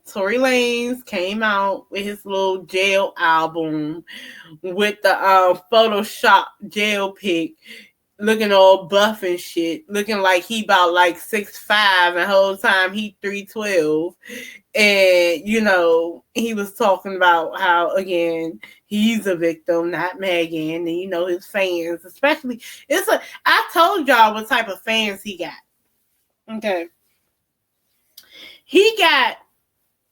Tory Lanez came out with his little jail album with the Photoshop jail pic, looking all buff and shit, looking like he about like 6'5", and the whole time he 312. And, you know, he was talking about how, again, he's a victim, not Megan. And, you know, his fans, especially, I told y'all what type of fans he got. Okay. He got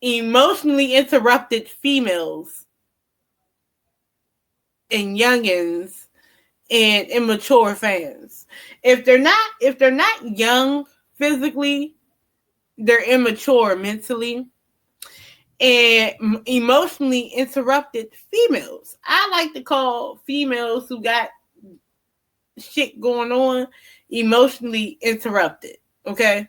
emotionally interrupted females and youngins and immature fans. If they're not young physically, they're immature mentally. And emotionally interrupted females. I like to call females who got shit going on emotionally interrupted. Okay?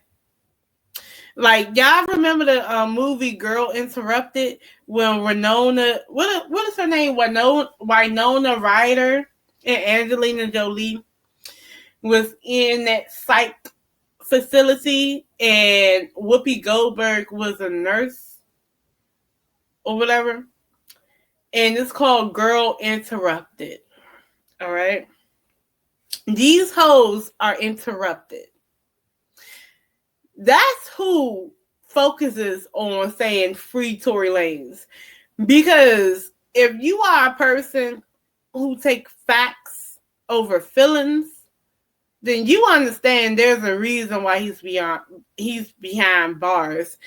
Like, y'all remember the movie Girl Interrupted when Winona, what is her name? Winona Ryder and Angelina Jolie was in that psych facility, and Whoopi Goldberg was a nurse or whatever. And it's called Girl Interrupted. All right? These hoes are interrupted. That's who focuses on saying free Tory Lanez. Because if you are a person who take facts over feelings, then you understand there's a reason why he's behind bars.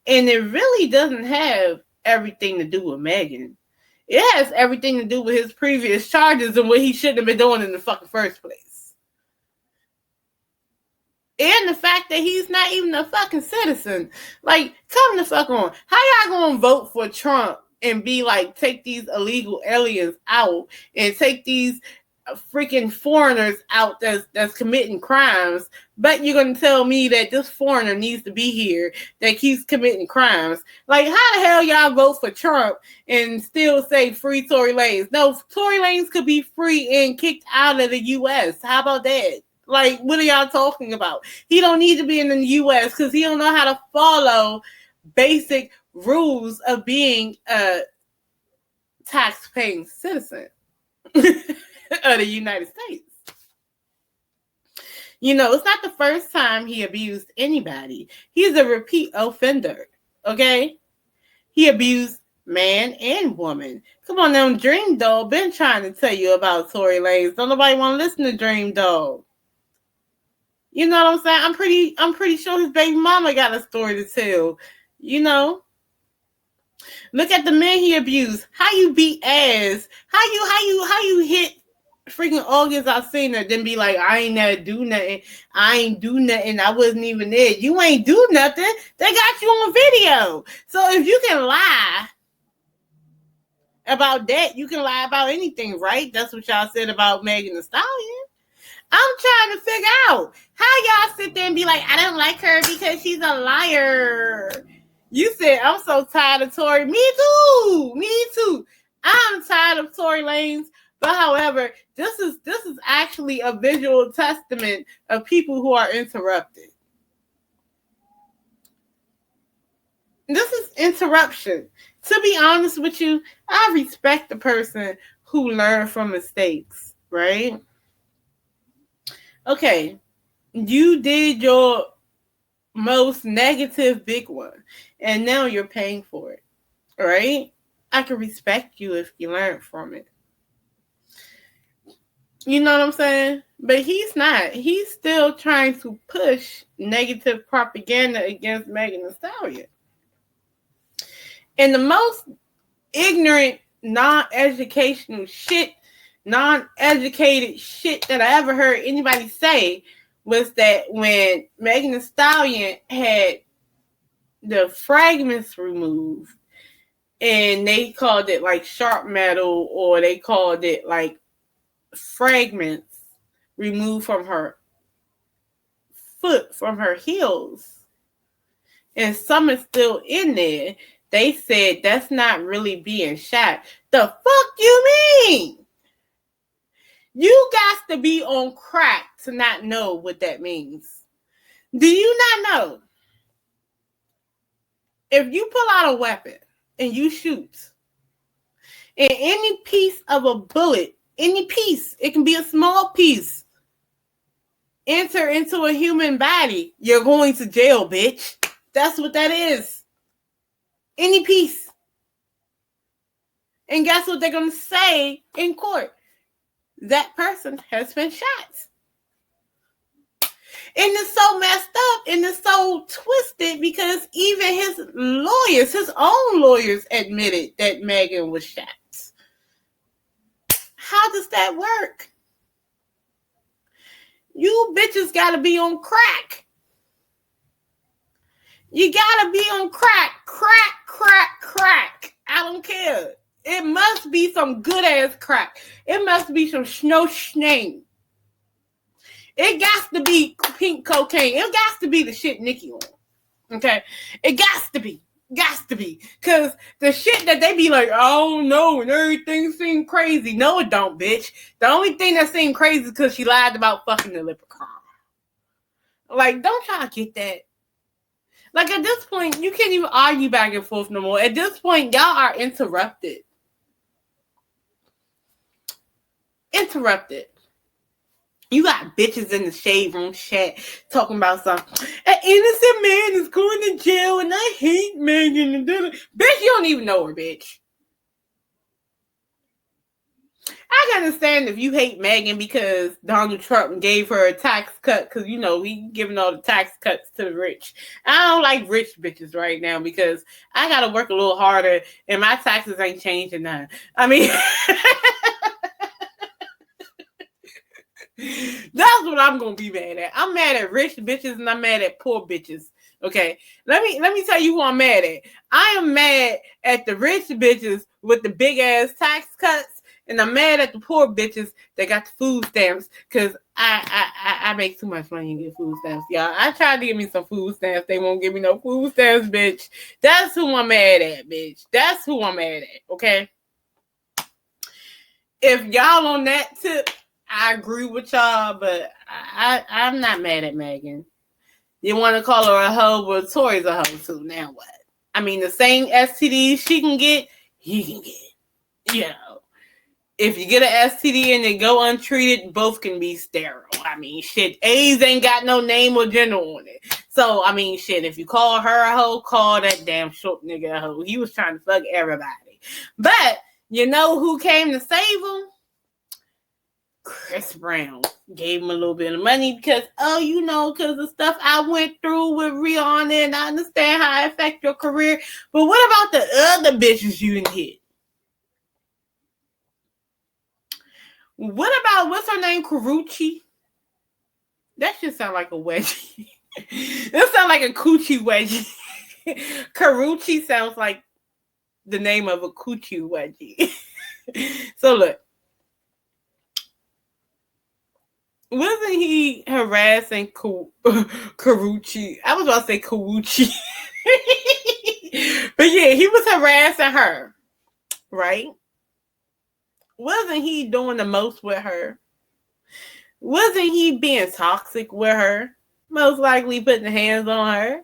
And it really doesn't have everything to do with Megan. It has everything to do with his previous charges and what he shouldn't have been doing in the fucking first place. And the fact that he's not even a fucking citizen. Like, come the fuck on. How y'all gonna vote for Trump and be like, take these illegal aliens out and take these freaking foreigners out that's committing crimes, but you're gonna tell me that this foreigner needs to be here that keeps committing crimes? Like, how the hell y'all vote for Trump and still say free Tory Lanez? No, Tory Lanez could be free and kicked out of the U.S. How about that? Like, what are y'all talking about? He don't need to be in the U.S. because he don't know how to follow basic rules of being a tax-paying citizen of the United States. You know, it's not the first time he abused anybody. He's a repeat offender, okay? He abused man and woman. Come on now, Dream Doll been trying to tell you about Tory Lanez. Don't nobody want to listen to Dream Doll. You know what I'm saying? I'm pretty sure his baby mama got a story to tell. You know? Look at the men he abused. How you beat ass? How you hit freaking August Alsina, then be like, I ain't never do nothing. I ain't do nothing. I wasn't even there. You ain't do nothing. They got you on video. So if you can lie about that, you can lie about anything, right? That's what y'all said about Megan Thee Stallion. I'm trying to figure out how y'all sit there and be like, I don't like her because she's a liar. You said, I'm so tired of Tory. Me too. I'm tired of Tory Lanez. But however, this is actually a visual testament of people who are interrupted. This is interruption. To be honest with you, I respect the person who learned from mistakes, right? Okay, you did your most negative big one, and now you're paying for it, right? I can respect you if you learned from it. You know what I'm saying? But he's not. He's still trying to push negative propaganda against Megan Thee Stallion. And the most ignorant, non-educational shit, non-educated shit that I ever heard anybody say was that when Megan Thee Stallion had the fragments removed, and they called it like sharp metal, or they called it like fragments removed from her foot, from her heels, and some is still in there, they said that's not really being shot. The fuck you mean? You got to be on crack to not know what that means. Do you not know if you pull out a weapon and you shoot, and any piece of a bullet, any piece, it can be a small piece, enter into a human body, you're going to jail, bitch. That's what that is. Any piece. And guess what they're going to say in court? That person has been shot. And it's so messed up and it's so twisted because even his lawyers, his own lawyers, admitted that Megan was shot. How does that work? You bitches gotta be on crack. You gotta be on crack. Crack, crack, crack. I don't care. It must be some good ass crack. It must be some snow snake. It got to be pink cocaine. It got to be the shit Nicki on. Okay? It got to be. Got to be. Because the shit that they be like, oh no, and everything seems crazy. No, it don't, bitch. The only thing that seemed crazy is because she lied about fucking the leprechaun. Like, don't y'all get that? Like, at this point, you can't even argue back and forth no more. At this point, y'all are interrupted. Interrupted. You got bitches in the shade room chat talking about something. An innocent man is going to jail and I hate Megan. Bitch, you don't even know her, bitch. I can understand if you hate Megan because Donald Trump gave her a tax cut because, you know, we giving all the tax cuts to the rich. I don't like rich bitches right now because I got to work a little harder and my taxes ain't changing none. I mean... That's what I'm gonna be mad at. I'm mad at rich bitches and I'm mad at poor bitches. Okay, let me tell you who I'm mad at. I am mad at the rich bitches with the big ass tax cuts, and I'm mad at the poor bitches that got the food stamps because I make too much money and get food stamps, y'all. I tried to give me some food stamps, they won't give me no food stamps, bitch. That's who I'm mad at, bitch. That's who I'm mad at. Okay, if y'all on that tip, I agree with y'all, but I'm not mad at Megan. You want to call her a hoe, but Tory's a hoe too. Now what? I mean, the same STDs she can get, he can get. You know, if you get an STD and they go untreated, both can be sterile. I mean, shit, AIDS ain't got no name or gender on it. So, I mean, shit, if you call her a hoe, call that damn short nigga a hoe. He was trying to fuck everybody. But, you know who came to save him? Chris Brown gave him a little bit of money because, because the stuff I went through with Rihanna and I understand how it affects your career. But what about the other bitches you didn't hit? What about, what's her name, Karuchi? That should sound like a wedgie. That sounds like a coochie wedgie. Karuchi sounds like the name of a coochie wedgie. So look. Wasn't he harassing Karuchi? I was about to say Karuchi. But yeah, he was harassing her, right? Wasn't he doing the most with her? Wasn't he being toxic with her? Most likely putting hands on her.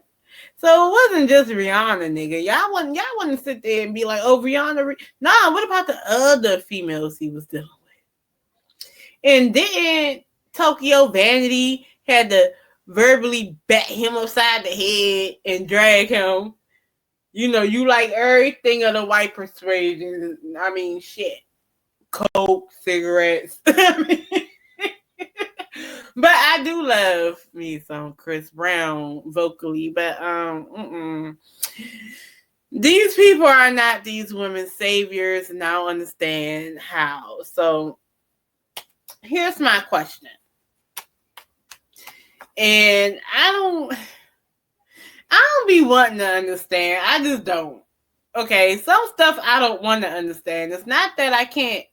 So it wasn't just Rihanna, nigga. Y'all wouldn't sit there and be like, oh, Rihanna. Nah, what about the other females he was dealing with? And then Tokyo Vanity had to verbally bat him upside the head and drag him. You know, you like everything of the white persuasion. I mean, shit. Coke, cigarettes. But I do love me some Chris Brown vocally. But these people are not these women's saviors, and I don't understand how. So here's my question. And I don't be wanting to understand. I just don't. Okay, some stuff I don't want to understand. It's not that I can't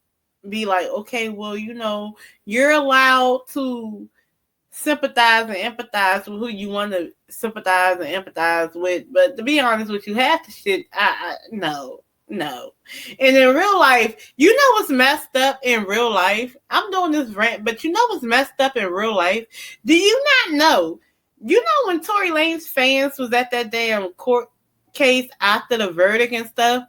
be like, okay, well, you're allowed to sympathize and empathize with who you want to sympathize and empathize with. But to be honest with you, half the shit, no. And in real life, you know what's messed up in real life? I'm doing this rant, but you know what's messed up in real life? Do you not know? You know when Tory Lanez fans was at that damn court case after the verdict and stuff,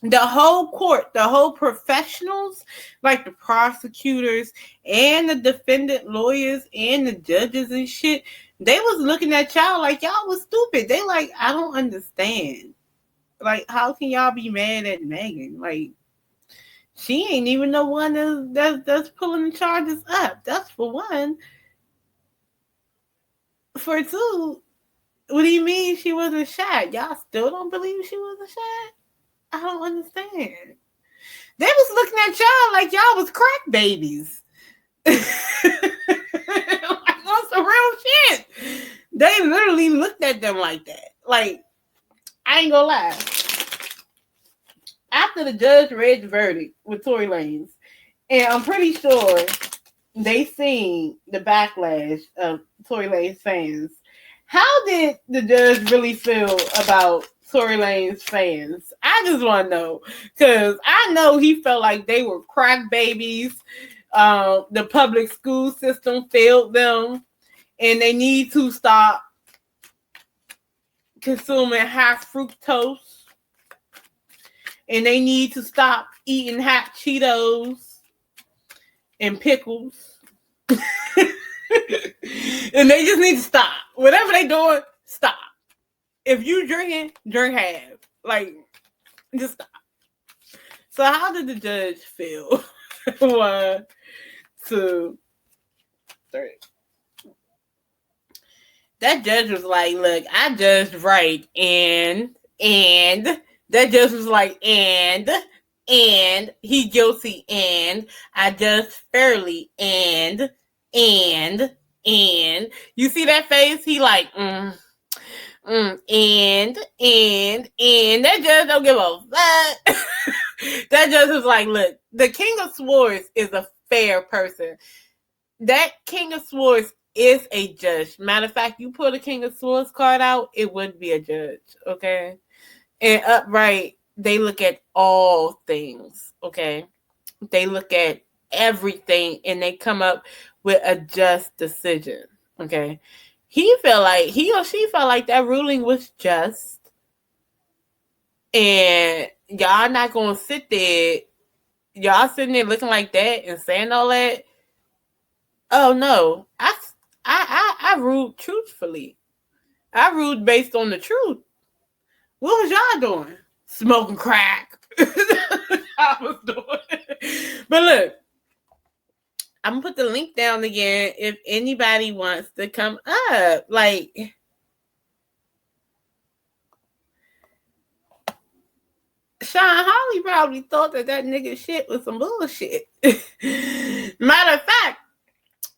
the whole court, the whole professionals, like the prosecutors and the defendant lawyers and the judges and shit, they was looking at y'all like y'all was stupid. They like, I don't understand. Like, how can y'all be mad at Megan? Like, she ain't even the one that's pulling the charges up. That's for one. For two, what do you mean she wasn't shot? Y'all still don't believe she wasn't shot? I don't understand. They was looking at y'all like y'all was crack babies. Like, on some real shit. They literally looked at them like that. Like, I ain't gonna lie. After the judge read the verdict with Tory Lanez, and I'm pretty sure they seen the backlash of Tory Lanez fans. How did the judge really feel about Tory Lanez fans? I just want to know, because I know he felt like they were crack babies. The public school system failed them, and they need to stop consuming high fructose, and they need to stop eating hot Cheetos and pickles. And they just need to stop. Whatever they doing, stop. If you drinking, drink half. Like, just stop. So how did the judge feel? 1, 2, 3. That judge was like, look, I judged right, and that judge was like, and he guilty, and I judged fairly, and you see that face? He like, and that judge don't give a fuck. That judge was like, look, the King of Swords is a fair person. That King of Swords is a judge. Matter of fact, you pull the King of Swords card out, it would be a judge, okay? And upright, they look at all things, okay? They look at everything and they come up with a just decision, okay? He or she felt like that ruling was just, and y'all not gonna sit there, y'all sitting there looking like that and saying all that. Oh no, I ruled truthfully. I ruled based on the truth. What was y'all doing? Smoking crack. I was doing. But look, I'm gonna put the link down again if anybody wants to come up. Like, Sean Holly probably thought that nigga shit was some bullshit. Matter of fact,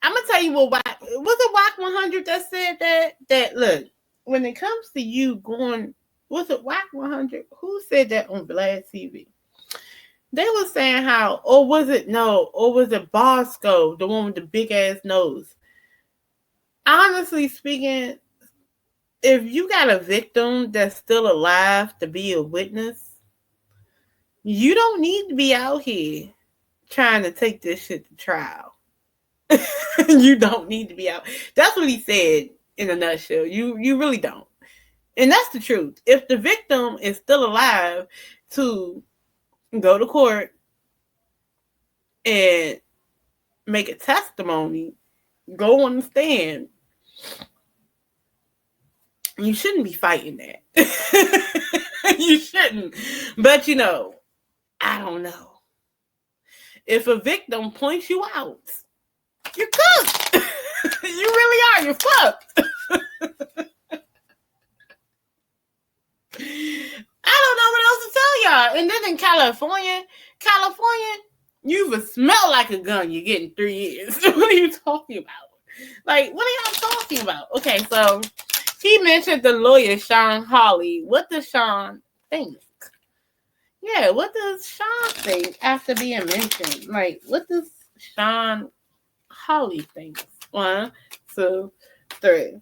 I'm gonna tell you what was it Wack 100 that said that look, when it comes to you going, was it Wack 100? Who said that on Vlad TV? They were saying how, or was it Bosco, the one with the big ass nose? Honestly speaking, if you got a victim that's still alive to be a witness, you don't need to be out here trying to take this shit to trial. You don't need to be out. That's what he said in a nutshell. You really don't. And that's the truth. If the victim is still alive to go to court and make a testimony, go on the stand, you shouldn't be fighting that. You shouldn't. But I don't know. If a victim points you out, you're cooked. You really are. You're fucked. I don't know what else to tell y'all. And then in California, you even smell like a gun. You're getting 3 years. What are you talking about? Like, what are y'all talking about? Okay, so he mentioned the lawyer, Sean Hawley. What does Sean think? Yeah, what does Sean think after being mentioned? Like, what does Sean Hawley think? 1, 2, 3.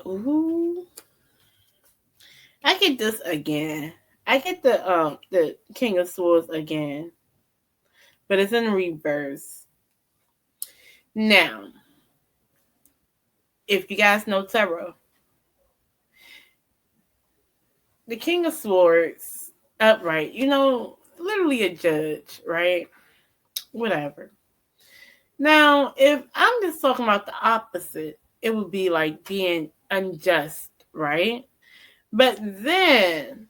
Ooh. I get this again. I get the King of Swords again. But it's in reverse. Now, if you guys know tarot, the King of Swords, upright, literally a judge, right? Whatever. Now, if I'm just talking about the opposite, it would be like being unjust, right? But then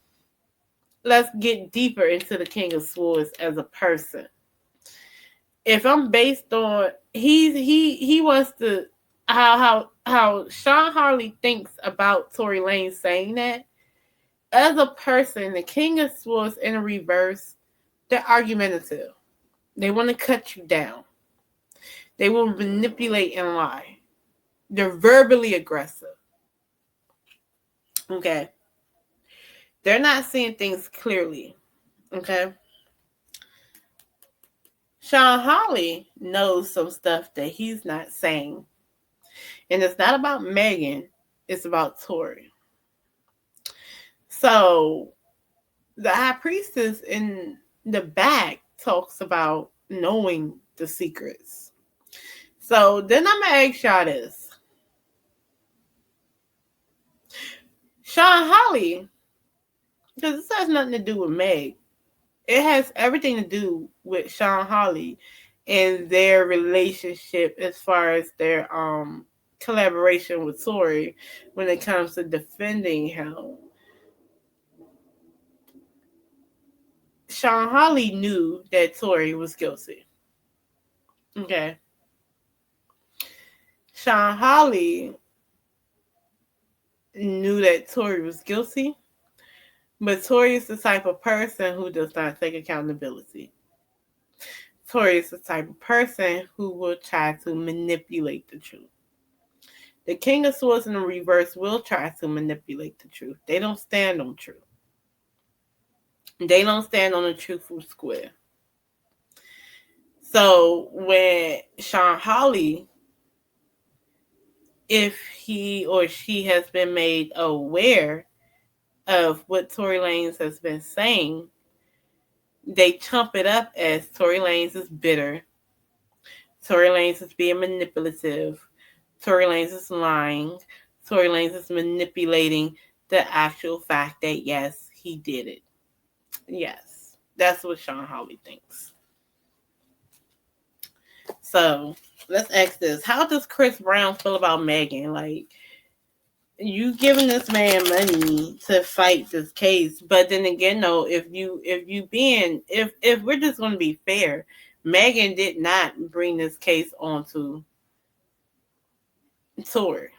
let's get deeper into the King of Swords as a person. If I'm based on he wants to how Sean Harley thinks about Tory Lanez saying that, as a person, the King of Swords in a reverse, they're argumentative. They want to cut you down. They will manipulate and lie. They're verbally aggressive. Okay. They're not seeing things clearly. Okay. Sean Harley knows some stuff that he's not saying. And it's not about Megan, it's about Tory. So the high priestess in the back talks about knowing the secrets. So then I'm going to ask y'all this. Sean Harley, because this has nothing to do with Meg. It has everything to do with Sean Harley and their relationship as far as their collaboration with Tory when it comes to defending him. Sean Harley knew that Tory was guilty. Okay. Sean Harley knew that Tory was guilty, but Tory is the type of person who does not take accountability. Tory is the type of person who will try to manipulate the truth. The King of Swords in the reverse will try to manipulate the truth. They don't stand on truth. They don't stand on the truthful square. So when Sean Harley, if he or she has been made aware of what Tory Lanez has been saying, they chump it up as Tory Lanez is bitter. Tory Lanez is being manipulative. Tory Lanez is lying. Tory Lanez is manipulating the actual fact that, yes, he did it. Yes, that's what Sean Harley thinks. So let's ask this. How does Chris Brown feel about Megan? Like, you giving this man money to fight this case, but then again, though, if we're just going to be fair, Megan did not bring this case onto Tory.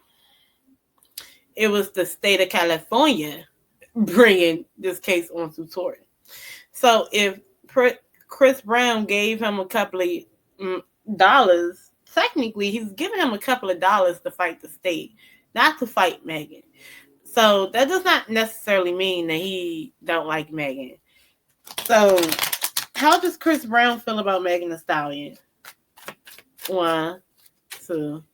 It was the state of California bringing this case onto Tory. So if Chris Brown gave him a couple of dollars, technically he's giving him a couple of dollars to fight the state, not to fight Megan. So that does not necessarily mean that he don't like Megan. So how does Chris Brown feel about Megan Thee Stallion? 1, 2,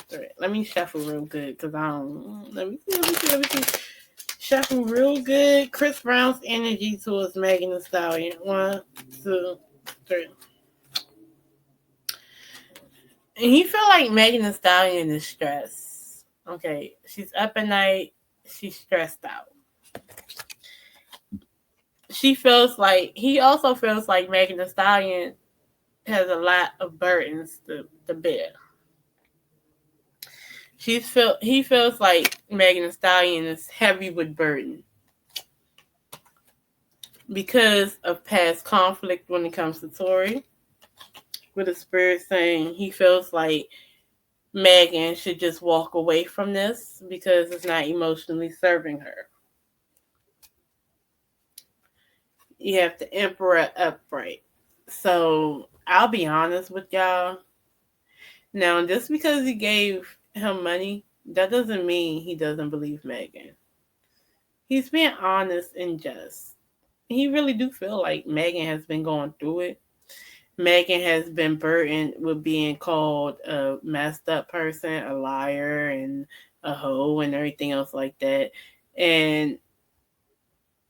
3. Let me shuffle real good because I don't. Let me see. Shuffle real good. Chris Brown's energy towards Megan Thee Stallion. 1, 2, 3. And he feel like Megan Thee Stallion is stressed. Okay, she's up at night. She's stressed out. He also feels like Megan Thee Stallion has a lot of burdens to bear. He feels like Megan Thee Stallion is heavy with burden because of past conflict when it comes to Tory. With the spirit saying he feels like Megan should just walk away from this because it's not emotionally serving her. You have the Emperor upright. So I'll be honest with y'all. Now, just because he gave him money, that doesn't mean he doesn't believe Megan. He's being honest and just. He really do feel like Megan has been going through it. Megan has been burdened with being called a messed up person, a liar, and a hoe, and everything else like that. And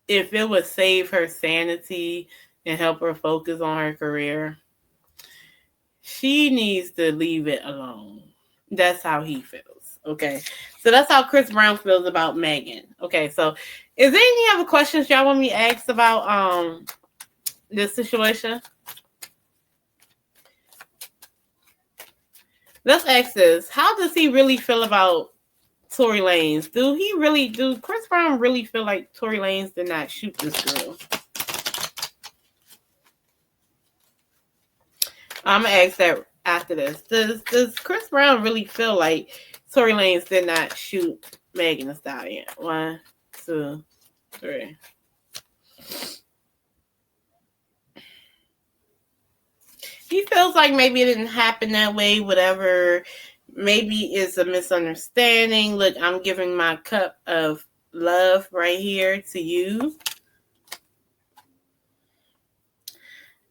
if it would save her sanity and help her focus on her career, she needs to leave it alone. That's how he feels. Okay, so that's how Chris Brown feels about Megan. Okay, so is there any other questions y'all want me to ask about this situation? Let's ask this. How does he really feel about Tory Lanez? Do Chris Brown really feel like Tory Lanez did not shoot this girl? I'm gonna ask that after this. Does Chris Brown really feel like Tory Lanez did not shoot Megan Thee Stallion? 1, 2, 3. He feels like maybe it didn't happen that way, whatever. Maybe it's a misunderstanding. Look, I'm giving my cup of love right here to you.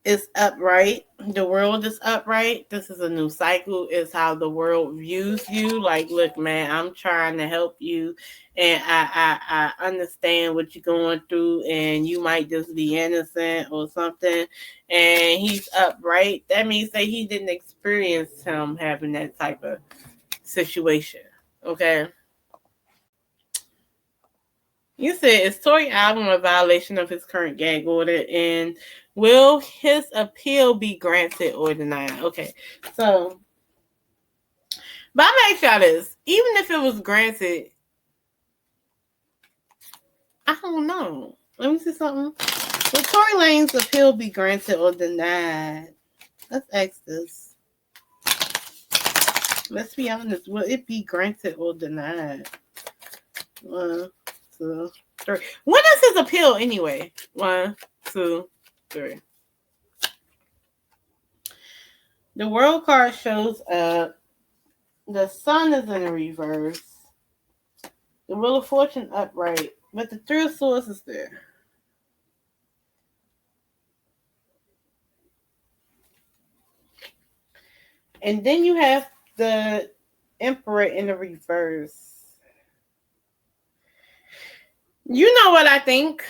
It's upright. The world is upright. This is a new cycle. It's how the world views you. Like, look, man, I'm trying to help you, and I understand what you're going through, and you might just be innocent or something. And he's upright. That means that he didn't experience him having that type of situation. Okay. You said, is Tory album a violation of his current gag order, and will his appeal be granted or denied? Okay, so, but I'm gonna ask y'all this. Even if it was granted, I don't know. Let me see something. Will Tory Lanez's appeal be granted or denied? Let's ask this. Let's be honest. Will it be granted or denied? 1, 2, 3. When is his appeal anyway? 1, 2, 3. The world card shows up. The sun is in reverse. The wheel of fortune upright. But the 3 of swords is there. And then you have the emperor in the reverse. You know what I think?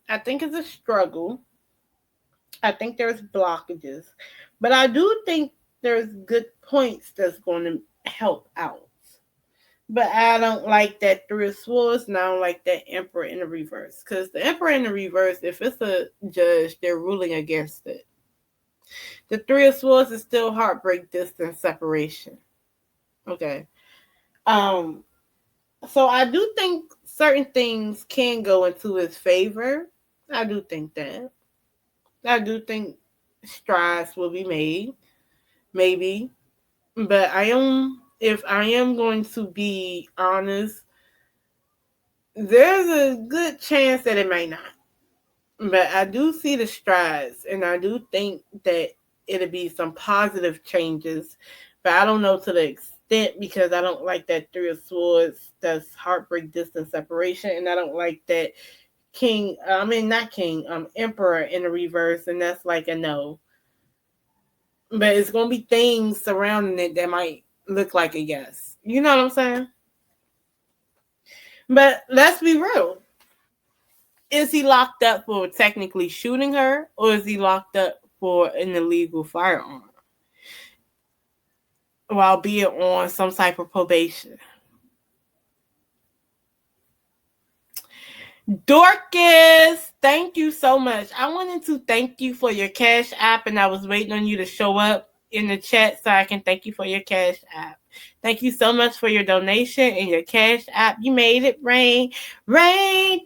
I think it's a struggle. I think there's blockages. But I do think there's good points that's going to help out. But I don't like that 3 of swords, and I don't like that emperor in the reverse. Because the emperor in the reverse, if it's a judge, they're ruling against it. The 3 of swords is still heartbreak, distance, separation. Okay. So I do think certain things can go into his favor. I do think that. I do think strides will be made. Maybe. But if I am going to be honest, there's a good chance that it may not. But I do see the strides, and I do think that it'll be some positive changes. But I don't know to the extent, because I don't like that 3 of swords. That's heartbreak, distance, separation. And I don't like that emperor in the reverse. And that's like a no. But it's going to be things surrounding it that might look like a yes. You know what I'm saying? But let's be real. Is he locked up for technically shooting her, or is he locked up for an illegal firearm while being on some type of probation? Dorcas, thank you so much. I wanted to thank you for your Cash App, and I was waiting on you to show up in the chat so I can thank you for your Cash App. Thank you so much for your donation and your Cash App. You made it rain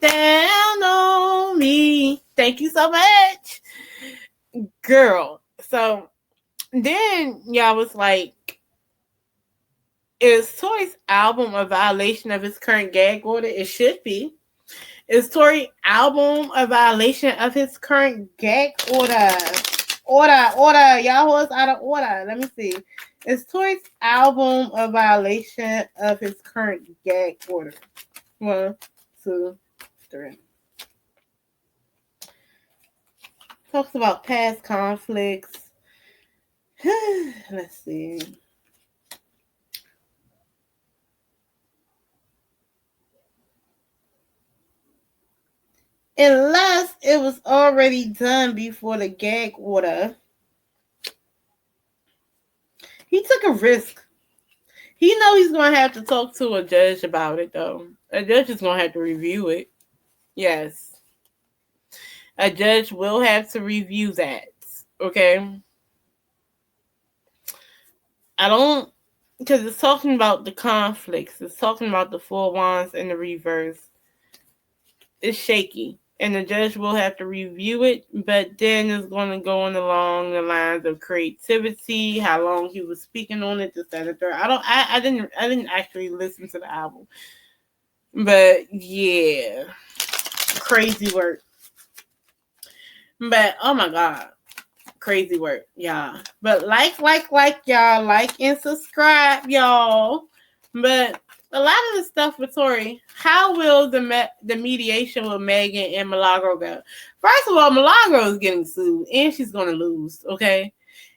down on me. Thank you so much, girl. So then y'all was like, is Tory's album a violation of his current gag order? It should be. Is Tory album a violation of his current gag order? Order. Y'all was out of order. Let me see. Is Tory's album a violation of his current gag order? 1, 2, 3. Talks about past conflicts. Let's see. Unless it was already done before the gag order. He took a risk. He know he's gonna have to talk to a judge about it though. A judge is gonna have to review it. Yes. A judge will have to review that. Okay. I don't, because it's talking about the conflicts. It's talking about the 4 wands in the reverse. It's shaky. And the judge will have to review it, but then it's going to go on along the lines of creativity, how long he was speaking on it, this, that, and third. I didn't actually listen to the album. But yeah. Crazy work. But oh my God. Crazy work, y'all. But like y'all, like and subscribe, y'all. But a lot of the stuff with Tory, how will the mediation with Megan and Milagro go? First of all, Milagro is getting sued, and she's going to lose, okay?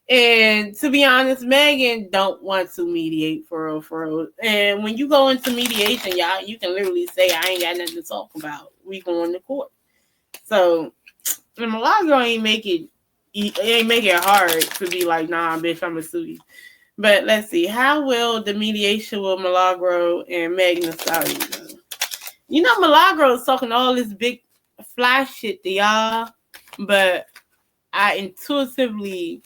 And to be honest, Megan don't want to mediate for real. And when you go into mediation, y'all, you can literally say, I ain't got nothing to talk about. We going to court. So, and Milagro ain't make it hard to be like, nah, bitch, I'm a sue you. But let's see. How will the mediation with Milagro and Megan Thee Stallion go? You know, Milagro is talking all this big fly shit to y'all, but I intuitively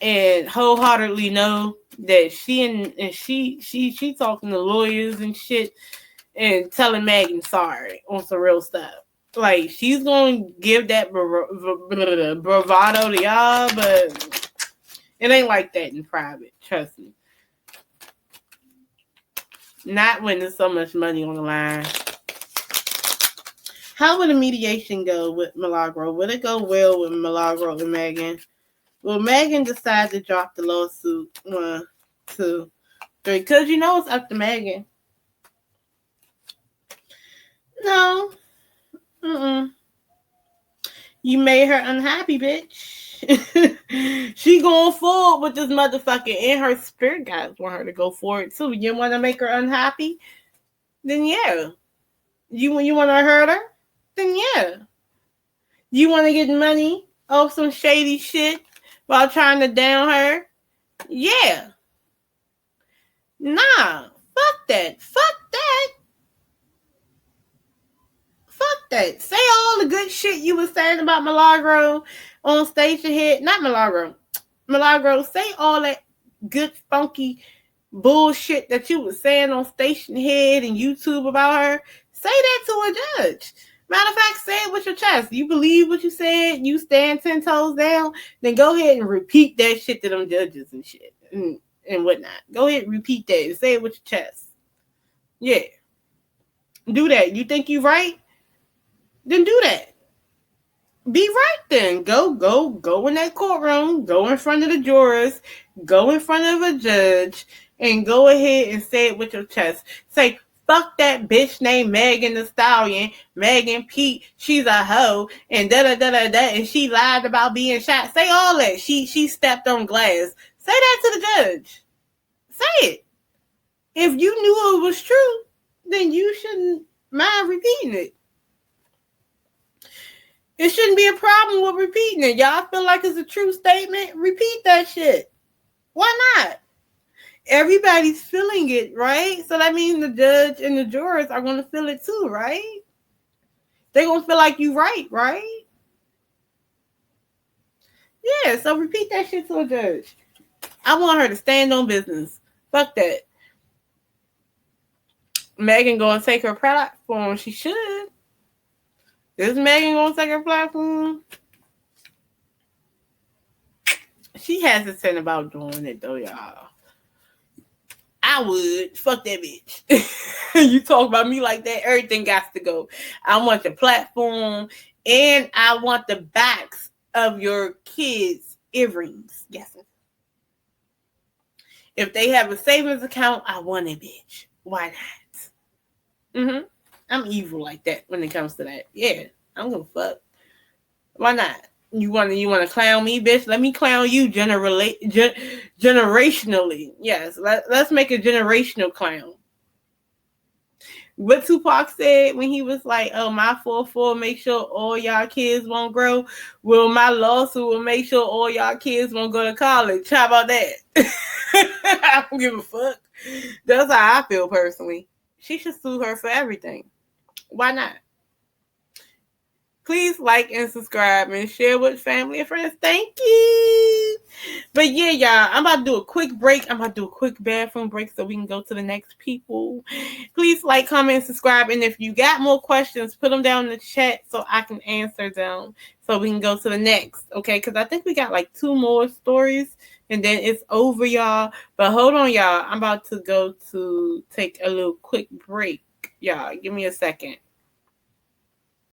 and wholeheartedly know that she talking to lawyers and shit and telling Megan sorry on some real stuff. Like, she's going to give that bravado to y'all, but it ain't like that in private. Trust me. Not when there's so much money on the line. How would the mediation go with Milagro? Would it go well with Milagro and Megan? Will Megan decide to drop the lawsuit? 1, 2, 3. Because you know it's up to Megan. No. You made her unhappy, bitch. She going forward with this motherfucker, and her spirit guides want her to go forward too. You want to make her unhappy? Then yeah. You want to hurt her? Then yeah. You want to get money off some shady shit while trying to down her? Yeah. Nah. Fuck that. Fuck that. Say all the good shit you was saying about Milagro on Station Head. Not Milagro. Milagro, say all that good, funky bullshit that you was saying on Station Head and YouTube about her. Say that to a judge. Matter of fact, say it with your chest. You believe what you said, you stand 10 toes down, then go ahead and repeat that shit to them judges and shit and whatnot. Go ahead and repeat that and say it with your chest. Yeah. Do that. You think you right? Then do that. Be right then. Go in that courtroom. Go in front of the jurors. Go in front of a judge. And go ahead and say it with your chest. Say, fuck that bitch named Megan Thee Stallion. Megan Pete. She's a hoe. And da-da-da-da-da. And she lied about being shot. Say all that. She stepped on glass. Say that to the judge. Say it. If you knew it was true, then you shouldn't mind repeating it. It shouldn't be a problem with repeating it. Y'all feel like it's a true statement? Repeat that shit. Why not? Everybody's feeling it, right? So that means the judge and the jurors are going to feel it too, right? They're going to feel like you right? Yeah, so repeat that shit to a judge. I want her to stand on business. Fuck that. Megan going to take her platform. She should. Is Megan going to take her platform? She hesitant about doing it, though, y'all. I would. Fuck that bitch. You talk about me like that, everything got to go. I want the platform, and I want the backs of your kids' earrings. Yes. If they have a savings account, I want it, bitch. Why not? I'm evil like that when it comes to that. Yeah, I'm gonna fuck. Why not? You want to clown me, bitch? Let me clown you generationally. Yes, let's make a generational clown. What Tupac said when he was like, "Oh, my 4-4 make sure all y'all kids won't grow. Well, my lawsuit will make sure all y'all kids won't go to college." How about that? I don't give a fuck. That's how I feel personally. She should sue her for everything. Why not? Please like and subscribe and share with family and friends. Thank you. But yeah, y'all, I'm about to do a quick break. I'm about to do a quick bathroom break so we can go to the next people. Please like, comment, and subscribe. And if you got more questions, put them down in the chat so I can answer them so we can go to the next. Okay? Because I think we got like 2 more stories and then it's over, y'all. But hold on, y'all. I'm about to go to take a little quick break. Y'all, give me a second.